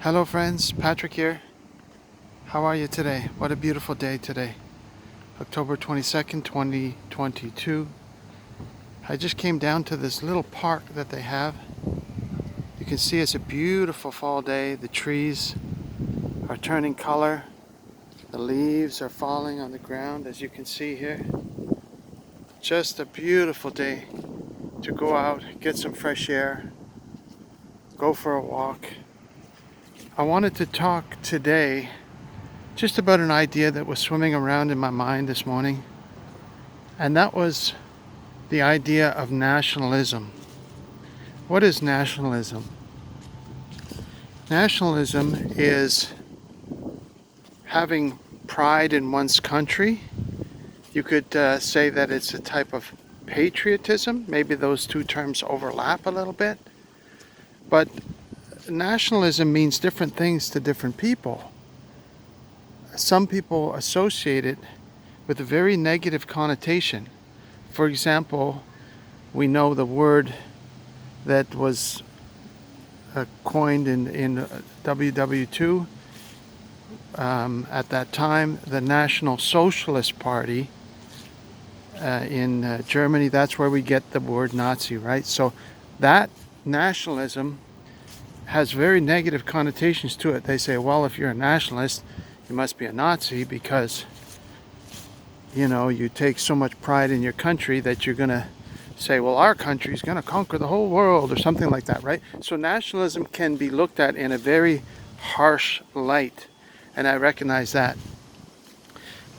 Hello friends, Patrick here. How are you today? What a beautiful day today. October 22nd, 2022. I just came down to this little park that they have. You can see it's a beautiful fall day. The trees are turning color. The leaves are falling on the ground, as you can see here. Just a beautiful day to go out, get some fresh air, go for a walk. I wanted to talk today just about an idea that was swimming around in my mind this morning, and that was the idea of nationalism. What is nationalism? Nationalism is having pride in one's country. You could say that it's a type of patriotism. Maybe those two terms overlap a little bit. But nationalism means different things to different people. Some people associate it with a very negative connotation. For example, we know the word that was coined in WW2 at that time, the National Socialist Party in Germany. That's where we get the word Nazi, right? So that nationalism has very negative connotations to it. They say, well, if you're a nationalist, you must be a Nazi because, you take so much pride in your country that you're going to say, well, our country is going to conquer the whole world or something like that, right? So nationalism can be looked at in a very harsh light, and I recognize that.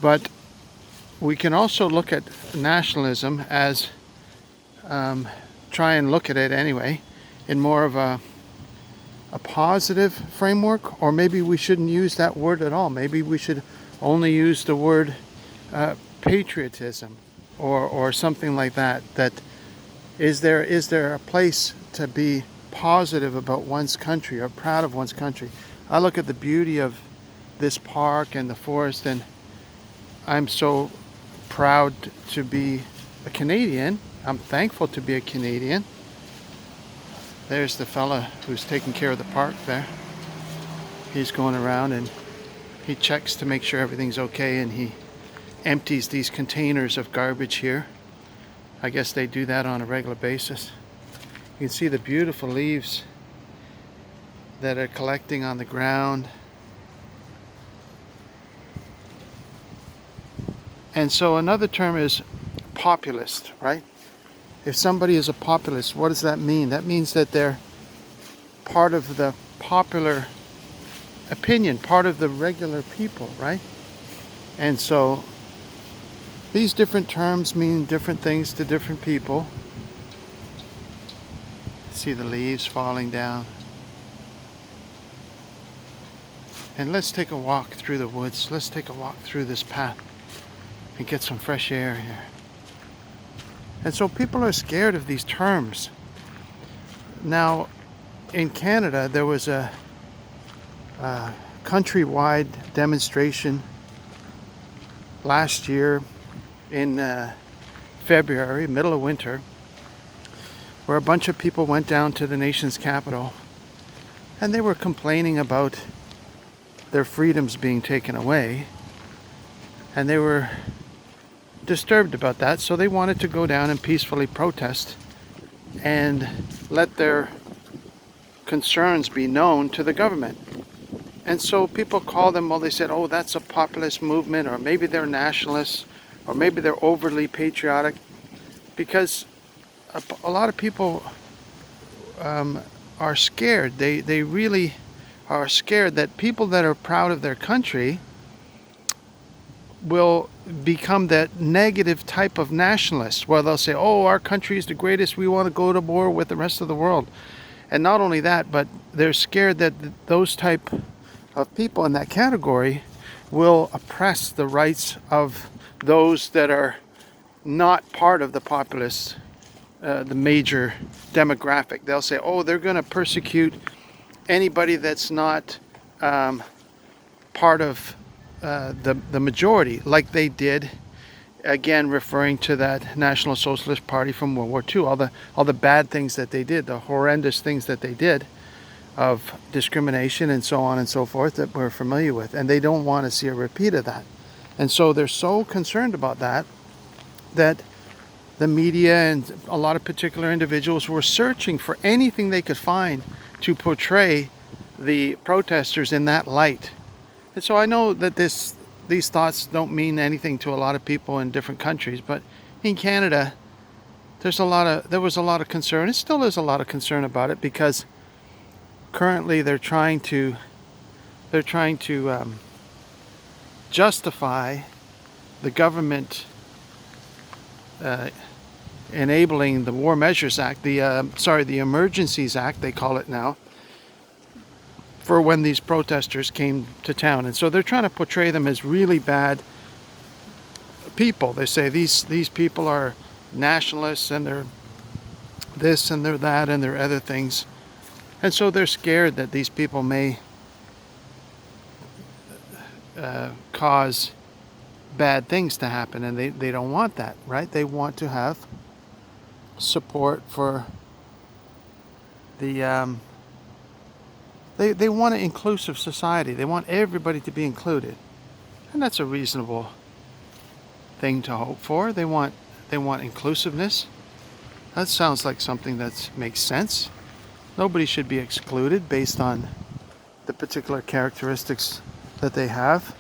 But we can also look at nationalism as, try and look at it anyway, in more of a positive framework, or maybe we shouldn't use that word at all. Maybe we should only use the word patriotism or something like that. That is there a place to be positive about one's country or proud of one's country? I look at the beauty of this park and the forest, and I'm so proud to be a Canadian. I'm thankful to be a Canadian. There's the fella who's taking care of the park there. He's going around and he checks to make sure everything's okay, and he empties these containers of garbage here. I guess they do that on a regular basis. You can see the beautiful leaves that are collecting on the ground. And so another term is populist, right? If somebody is a populist, what does that mean? That means that they're part of the popular opinion, part of the regular people, right? And so these different terms mean different things to different people. See the leaves falling down. And let's take a walk through the woods. Let's take a walk through this path and get some fresh air here. And so people are scared of these terms. Now, in Canada, there was a countrywide demonstration last year in February, middle of winter, where a bunch of people went down to the nation's capital, and they were complaining about their freedoms being taken away, and they were disturbed about that, so they wanted to go down and peacefully protest and let their concerns be known to the government. And so people call them, well, they said, oh, that's a populist movement, or maybe they're nationalists, or maybe they're overly patriotic, because a lot of people are scared. They really are scared that people that are proud of their country will become that negative type of nationalist, where they'll say, oh, our country is the greatest, we want to go to war with the rest of the world. And not only that, but they're scared that those type of people in that category will oppress the rights of those that are not part of the populace, the major demographic. They'll say, oh, they're going to persecute anybody that's not part of the majority, like they did, again referring to that National Socialist Party from World War II, all the bad things that they did, the horrendous things that they did. of discrimination and so on and so forth that we're familiar with, and they don't want to see a repeat of that. And so they're so concerned about that the media and a lot of particular individuals were searching for anything they could find to portray the protesters in that light. And so I know that these thoughts don't mean anything to a lot of people in different countries, but in Canada there was a lot of concern. It still is a lot of concern about it, because currently they're trying to justify the government enabling the War Measures Act, the Emergencies Act they call it now, for when these protesters came to town. And so they're trying to portray them as really bad people. They say these people are nationalists, and they're this and they're that and they're other things. And so they're scared that these people may cause bad things to happen, and they don't want that, right? They want to have support for the they want an inclusive society. They want everybody to be included, and that's a reasonable thing to hope for. They want inclusiveness. That sounds like something that makes sense. Nobody should be excluded based on the particular characteristics that they have.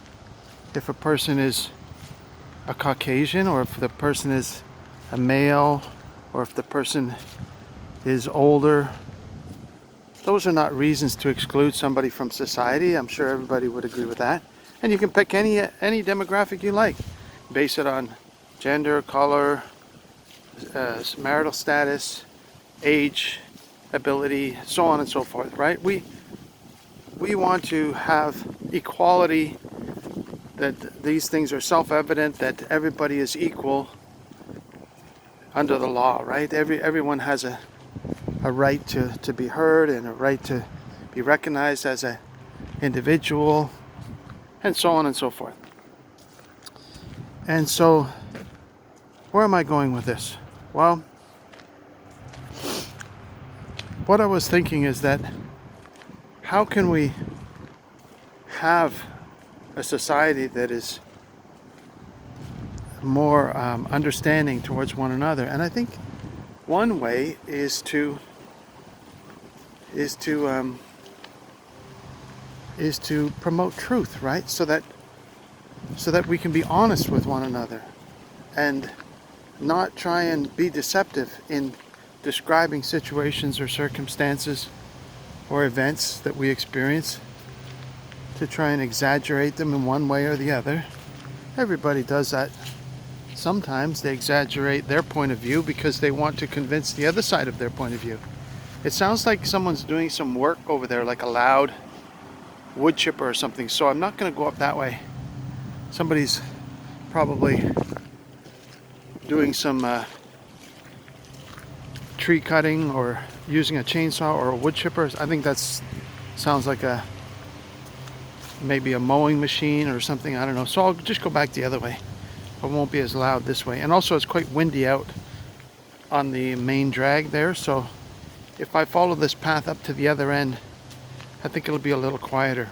If a person is a Caucasian, or if the person is a male, or if the person is older, those are not reasons to exclude somebody from society. I'm sure everybody would agree with that. And you can pick any demographic you like. Base it on gender, color, marital status, age, ability, so on and so forth, right? We want to have equality, that these things are self-evident, that everybody is equal under the law, right? Everyone has a right to be heard, and a right to be recognized as an individual, and so on and so forth. And so, where am I going with this? Well, what I was thinking is that how can we have a society that is more understanding towards one another? And I think one way is to promote truth, right? So that we can be honest with one another, and not try and be deceptive in describing situations or circumstances or events that we experience, to try and exaggerate them in one way or the other. Everybody does that. Sometimes they exaggerate their point of view because they want to convince the other side of their point of view. It sounds like someone's doing some work over there, like a loud wood chipper or something, so I'm not going to go up that way. Somebody's probably doing some tree cutting, or using a chainsaw or a wood chipper. I think that sounds like maybe a mowing machine or something. I don't know. So I'll just go back the other way. It won't be as loud this way. And also it's quite windy out on the main drag there, so if I follow this path up to the other end, I think it'll be a little quieter.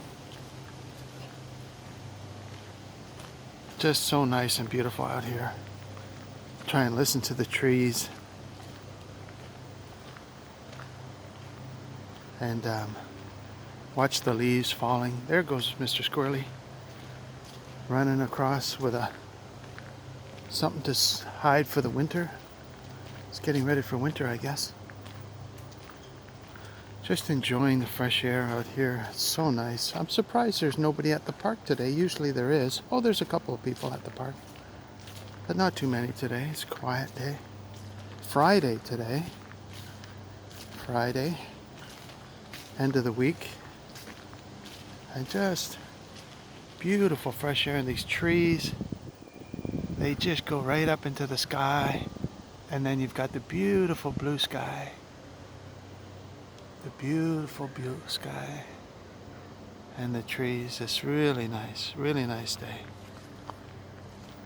Just so nice and beautiful out here. Try and listen to the trees. And watch the leaves falling. There goes Mr. Squirrely, running across with something to hide for the winter. It's getting ready for winter, I guess. Just enjoying the fresh air out here. It's so nice. I'm surprised there's nobody at the park today. Usually there is. Oh, there's a couple of people at the park, but not too many today. It's a quiet day. Friday today. Friday. End of the week. And just beautiful fresh air, and these trees, they just go right up into the sky, and then you've got the beautiful blue sky. The beautiful blue sky and the trees. It's really nice day.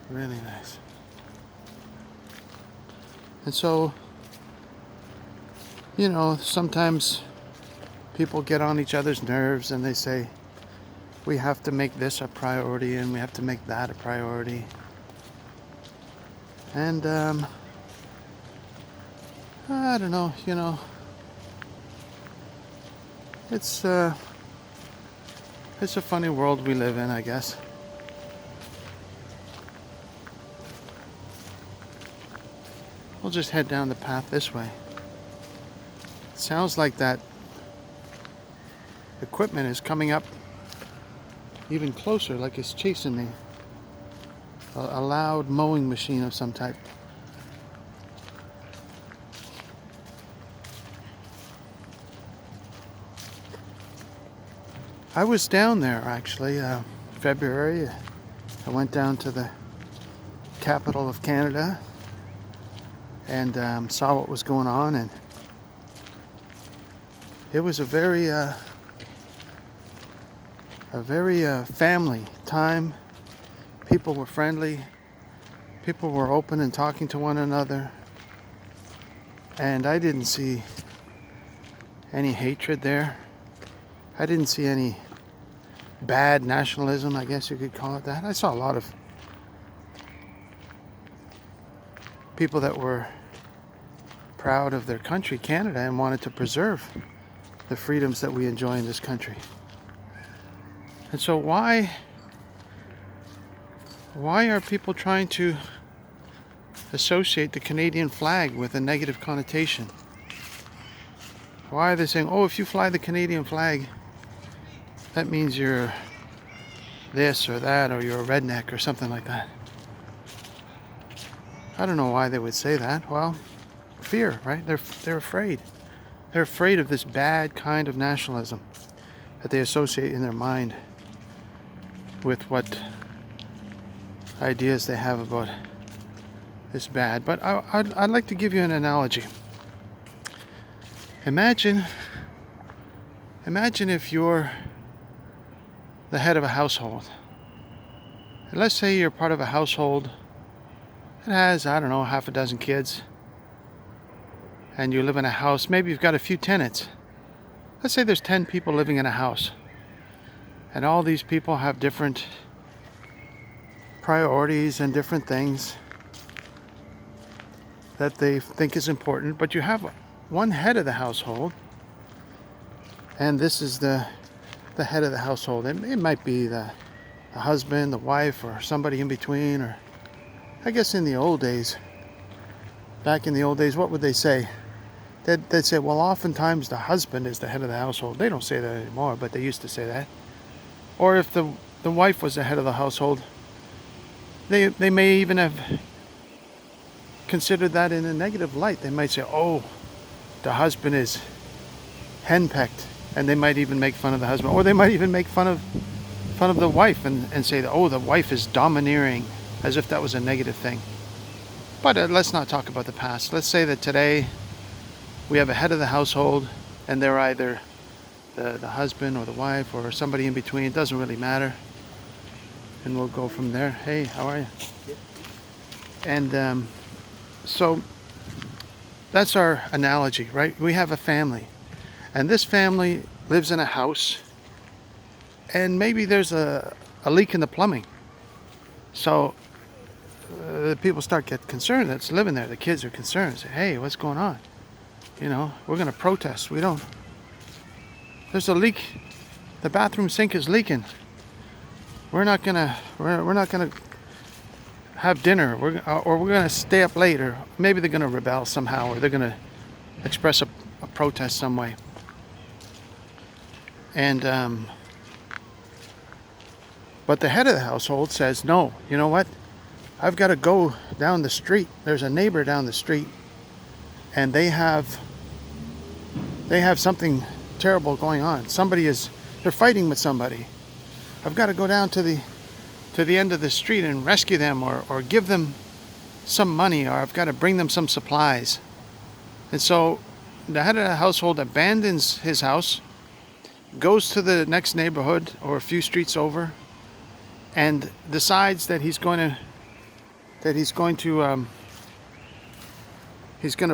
Really nice. And so, sometimes people get on each other's nerves and they say, we have to make this a priority and we have to make that a priority. And I don't know, it's a funny world we live in, I guess. We'll just head down the path this way. It sounds like that equipment is coming up even closer, like it's chasing me. A loud mowing machine of some type. I was down there actually, February. I went down to the capital of Canada and saw what was going on, and it was a very family time. People were friendly. People were open and talking to one another. And I didn't see any hatred there. I didn't see any bad nationalism, I guess you could call it that. I saw a lot of people that were proud of their country, Canada, and wanted to preserve the freedoms that we enjoy in this country. And so why are people trying to associate the Canadian flag with a negative connotation? Why are they saying, oh, if you fly the Canadian flag, that means you're this or that, or you're a redneck or something like that? I don't know why they would say that. Well, fear, right? They're afraid. They're afraid of this bad kind of nationalism that they associate in their mind with what ideas they have about this bad. But I'd like to give you an analogy. Imagine if you're the head of a household. And let's say you're part of a household that has, I don't know, half a dozen kids. And you live in a house, maybe you've got a few tenants. Let's say there's 10 people living in a house. And all these people have different priorities and different things that they think is important. But you have one head of the household. And this is the head of the household. It might be the husband, the wife, or somebody in between. Or I guess in the old days, back in the old days, what would they say? They'd say, well, oftentimes the husband is the head of the household. They don't say that anymore, but they used to say that. Or if the wife was the head of the household, they may even have considered that in a negative light. They might say, oh, the husband is henpecked. And they might even make fun of the husband. Or they might even make fun of the wife and say, oh, the wife is domineering, as if that was a negative thing. But let's not talk about the past. Let's say that today we have a head of the household, and they're either the husband or the wife or somebody in between. It doesn't really matter. And we'll go from there. Hey, how are you? And so that's our analogy, right? We have a family. And this family lives in a house, and maybe there's a leak in the plumbing. So the people start get concerned that's living there. The kids are concerned. Say, hey, what's going on? We're going to protest. There's a leak. The bathroom sink is leaking. We're not gonna have dinner. We're gonna stay up late, or maybe they're gonna rebel somehow, or they're gonna express a protest some way. And but the head of the household says, no, you know what? I've got to go down the street. There's a neighbor down the street, and they have something terrible going on. They're fighting with somebody. I've got to go down to the end of the street and rescue them, or give them some money, or I've got to bring them some supplies. And so the head of the household abandons his house, goes to the next neighborhood or a few streets over, and decides that he's going to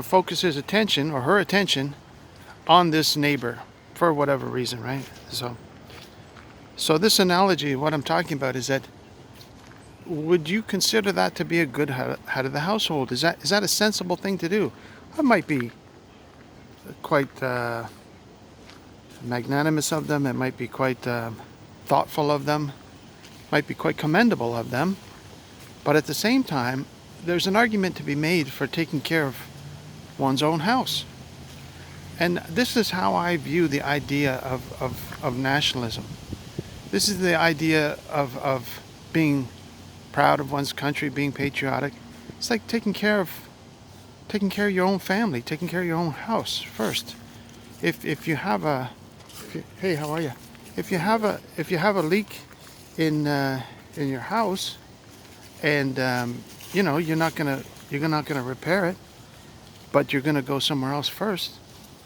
focus his attention or her attention on this neighbor. for whatever reason, right? So this analogy, what I'm talking about is that, would you consider that to be a good head of the household? Is that a sensible thing to do? That might be quite magnanimous of them. It might be quite thoughtful of them. Might be quite commendable of them. But at the same time, there's an argument to be made for taking care of one's own house. And this is how I view the idea of nationalism. This is the idea of being proud of one's country, being patriotic. It's like taking care of your own family, taking care of your own house first. If you have a hey, how are you? If you have a leak in your house, and you're not gonna repair it, but you're gonna go somewhere else first.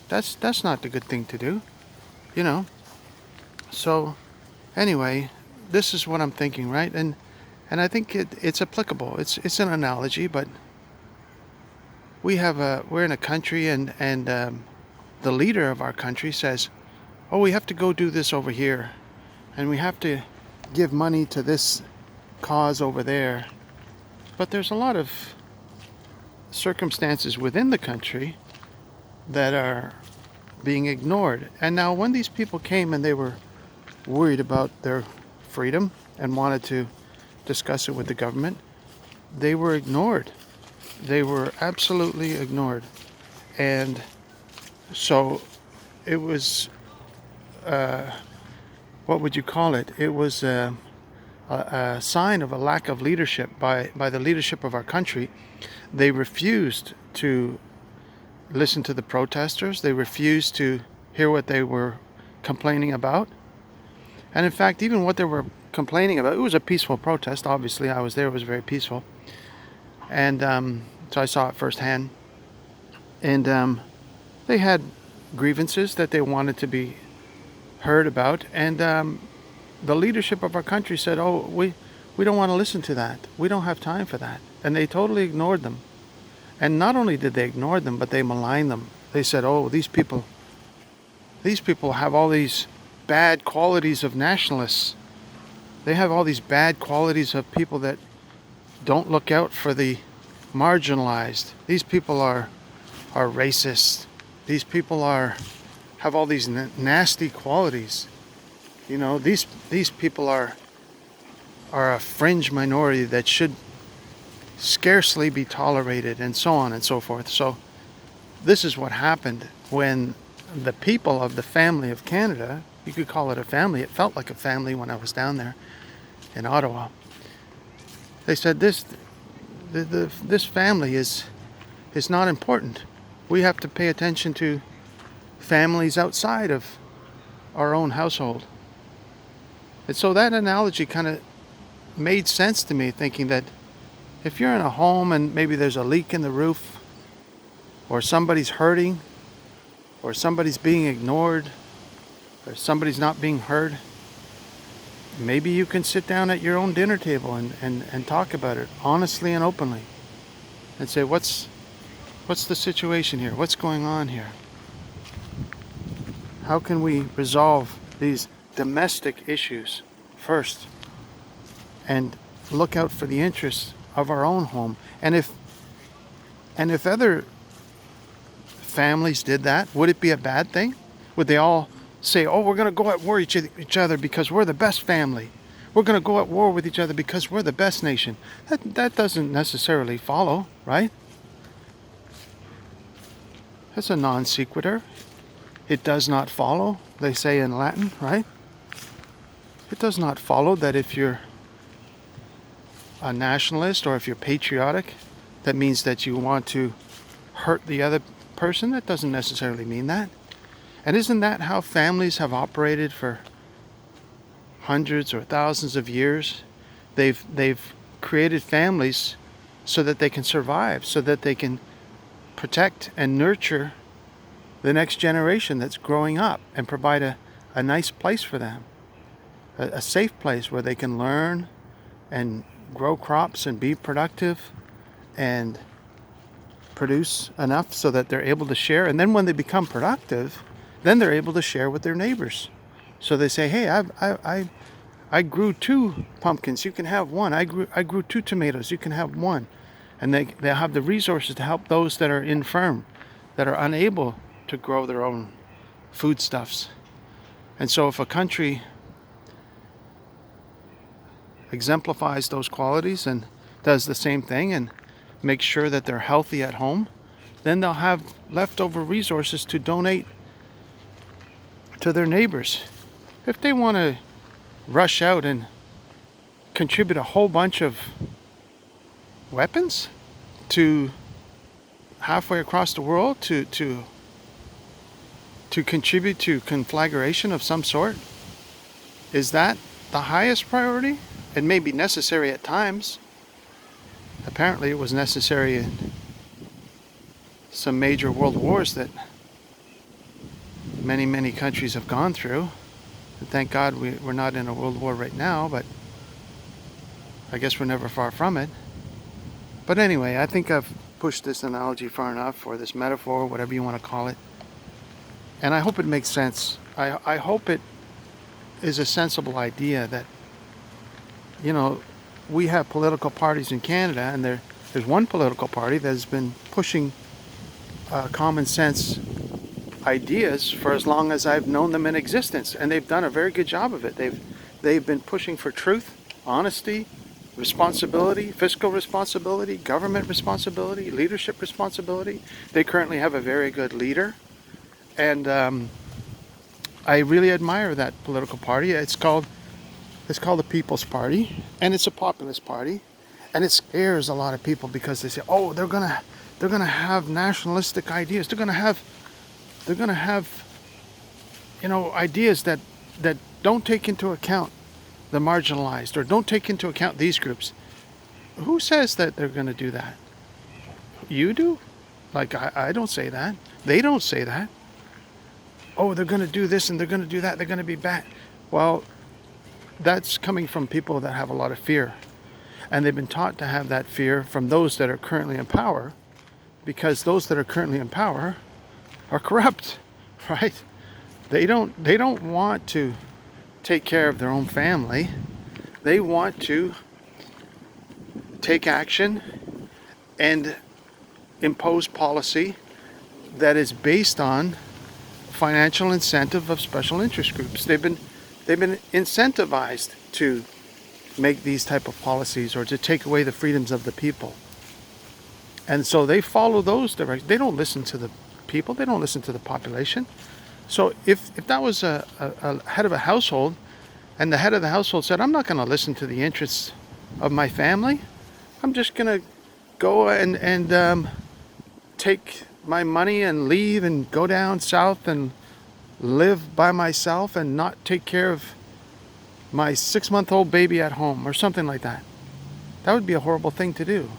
That's not the good thing to do, So anyway, this is what I'm thinking, right? And I think it's applicable. It's an analogy, but we're in a country, and the leader of our country says, "Oh, we have to go do this over here, and we have to give money to this cause over there." But there's a lot of circumstances within the country that are being ignored. And now, when these people came and they were worried about their freedom and wanted to discuss it with the government, they were ignored. They were absolutely ignored. And so it was, what would you call it? It was a sign of a lack of leadership by the leadership of our country. They refused to listen to the protesters. They refused to hear what they were complaining about. And in fact, even what they were complaining about, it was a peaceful protest. Obviously, I was there. It was very peaceful. And so I saw it firsthand. And they had grievances that they wanted to be heard about. And the leadership of our country said, "Oh, we don't want to listen to that. We don't have time for that." And they totally ignored them. And not only did they ignore them, but they maligned them. They said, "Oh, these people have all these bad qualities of nationalists. They have all these bad qualities of people that don't look out for the marginalized. These people are racist. These people have all these nasty qualities. These people are a fringe minority that should scarcely be tolerated," and so on and so forth. So this is what happened when the people of the family of Canada, you could call it a family, it felt like a family when I was down there in Ottawa. They said this family is not important. We have to pay attention to families outside of our own household. And so that analogy kind of made sense to me, thinking that if you're in a home and maybe there's a leak in the roof, or somebody's hurting, or somebody's being ignored, or somebody's not being heard, maybe you can sit down at your own dinner table and talk about it honestly and openly, and say, what's the situation here? What's going on here? How can we resolve these domestic issues first and look out for the interests of our own home? And if other families did that, would it be a bad thing? Would they all say, "Oh, we're going to go at war with each other because we're the best family. We're going to go at war with each other because we're the best nation"? That doesn't necessarily follow, right? That's a non sequitur. It does not follow, they say in Latin, right? It does not follow that if you're a nationalist or if you're patriotic, that means that you want to hurt the other person. That doesn't necessarily mean that. And isn't that how families have operated for hundreds or thousands of years? They've created families so that they can survive, so that they can protect and nurture the next generation that's growing up and provide a nice place for them, a safe place where they can learn and grow crops and be productive and produce enough so that they're able to share. And then when they become productive, then they're able to share with their neighbors. So they say, hey, I grew 2 pumpkins, you can have 1. I grew 2 tomatoes, you can have 1. And they'll have the resources to help those that are infirm, that are unable to grow their own foodstuffs. And so if a country exemplifies those qualities and does the same thing and makes sure that they're healthy at home, then they'll have leftover resources to donate to their neighbors. If they want to rush out and contribute a whole bunch of weapons to halfway across the world to contribute to conflagration of some sort, is that the highest priority? It may be necessary at times. Apparently it was necessary in some major world wars that many countries have gone through. And thank God we're not in a world war right now, but I guess we're never far from it. But anyway, I think I've pushed this analogy far enough, or this metaphor, whatever you want to call it. And I hope it makes sense. I hope it is a sensible idea that, you know, we have political parties in Canada, and there's one political party that has been pushing common sense ideas for as long as I've known them in existence, and they've done a very good job of it. They've been pushing for truth, honesty, responsibility, fiscal responsibility, government responsibility, leadership responsibility. They currently have a very good leader, and I really admire that political party. It's called the People's Party, and it's a populist party, and it scares a lot of people because they say, oh, they're gonna have nationalistic ideas. They're gonna have ideas that don't take into account the marginalized, or don't take into account these groups. Who says that they're going to do that? You do? Like, I don't say that. They don't say that. Oh, they're going to do this and they're going to do that. They're going to be bad. Well, that's coming from people that have a lot of fear. And they've been taught to have that fear from those that are currently in power, because those that are currently in power are corrupt, right? They don't want to take care of their own family. They want to take action and impose policy that is based on financial incentive of special interest groups. They've been incentivized to make these type of policies, or to take away the freedoms of the people. And so they follow those directions. They don't listen to the people. They don't listen to the population. So if that was a head of a household, and the head of the household said, I'm not going to listen to the interests of my family, I'm just going to go and take my money and leave and go down south and live by myself and not take care of my 6-month-old baby at home, or something like that. That would be a horrible thing to do.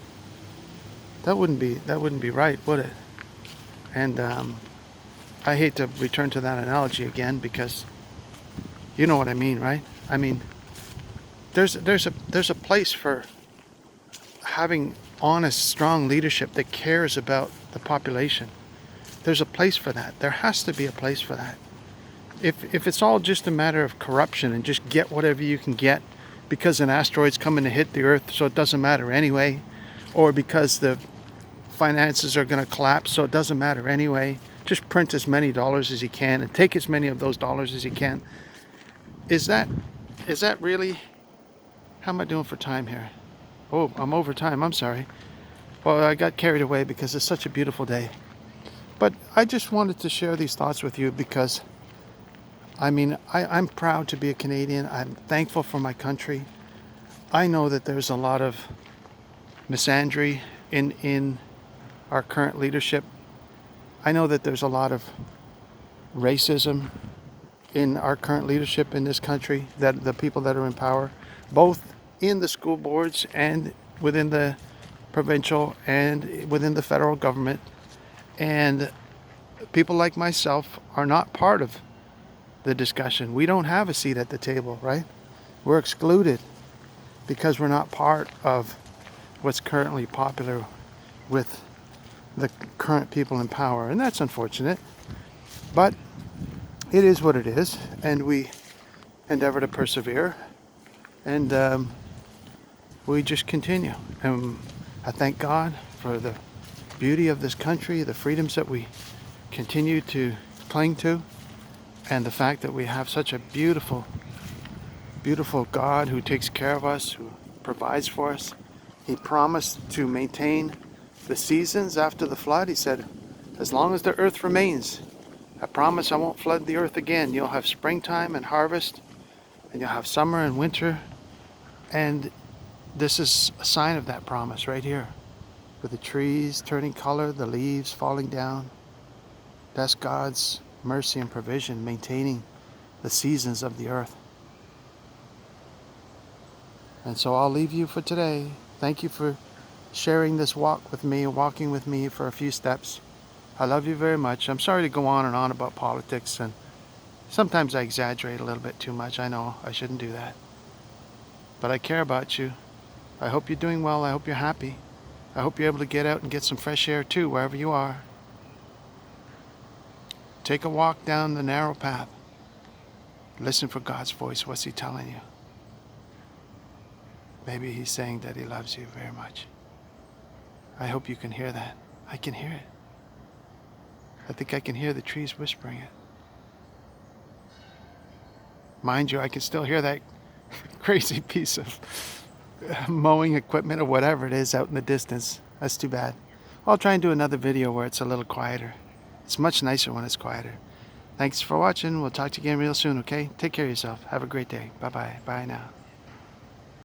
That wouldn't be right, would it? And I hate to return to that analogy again, because you know what I mean, right? I mean, there's a place for having honest, strong leadership that cares about the population. There's a place for that. There has to be a place for that. If it's all just a matter of corruption and just get whatever you can get because an asteroid's coming to hit the Earth, so it doesn't matter anyway, or because the finances are going to collapse, so it doesn't matter anyway, just print as many dollars as you can and take as many of those dollars as you can. Is that really? How am I doing for time here? Oh, I'm over time. I'm sorry. Well, I got carried away because it's such a beautiful day. But I just wanted to share these thoughts with you because, I mean, I'm proud to be a Canadian. I'm thankful for my country. I know that there's a lot of misandry in our current leadership. I know that there's a lot of racism in our current leadership in this country, that the people that are in power, both in the school boards and within the provincial and within the federal government. And people like myself are not part of the discussion. We don't have a seat at the table, right? We're excluded because we're not part of what's currently popular with the current people in power. And that's unfortunate. But it is what it is, and we endeavor to persevere, and we just continue. And I thank God for the beauty of this country, the freedoms that we continue to cling to, and the fact that we have such a beautiful, beautiful God who takes care of us, who provides for us. He promised to maintain the seasons after the flood. He said, as long as the earth remains, I promise I won't flood the earth again. You'll have springtime and harvest, and you'll have summer and winter. And this is a sign of that promise right here, with the trees turning color, the leaves falling down. That's God's mercy and provision, maintaining the seasons of the earth. And so I'll leave you for today. Thank you for sharing this walk with me, walking with me for a few steps. I love you very much. I'm sorry to go on and on about politics, and sometimes I exaggerate a little bit too much. I know I shouldn't do that. But I care about you. I hope you're doing well. I hope you're happy. I hope you're able to get out and get some fresh air too, wherever you are. Take a walk down the narrow path. Listen for God's voice. What's He telling you? Maybe He's saying that He loves you very much. I hope you can hear that. I can hear it. I think I can hear the trees whispering it. Mind you, I can still hear that crazy piece of mowing equipment or whatever it is out in the distance. That's too bad. I'll try and do another video where it's a little quieter. It's much nicer when it's quieter. Thanks for watching. We'll talk to you again real soon, okay? Take care of yourself. Have a great day. Bye-bye. Bye now.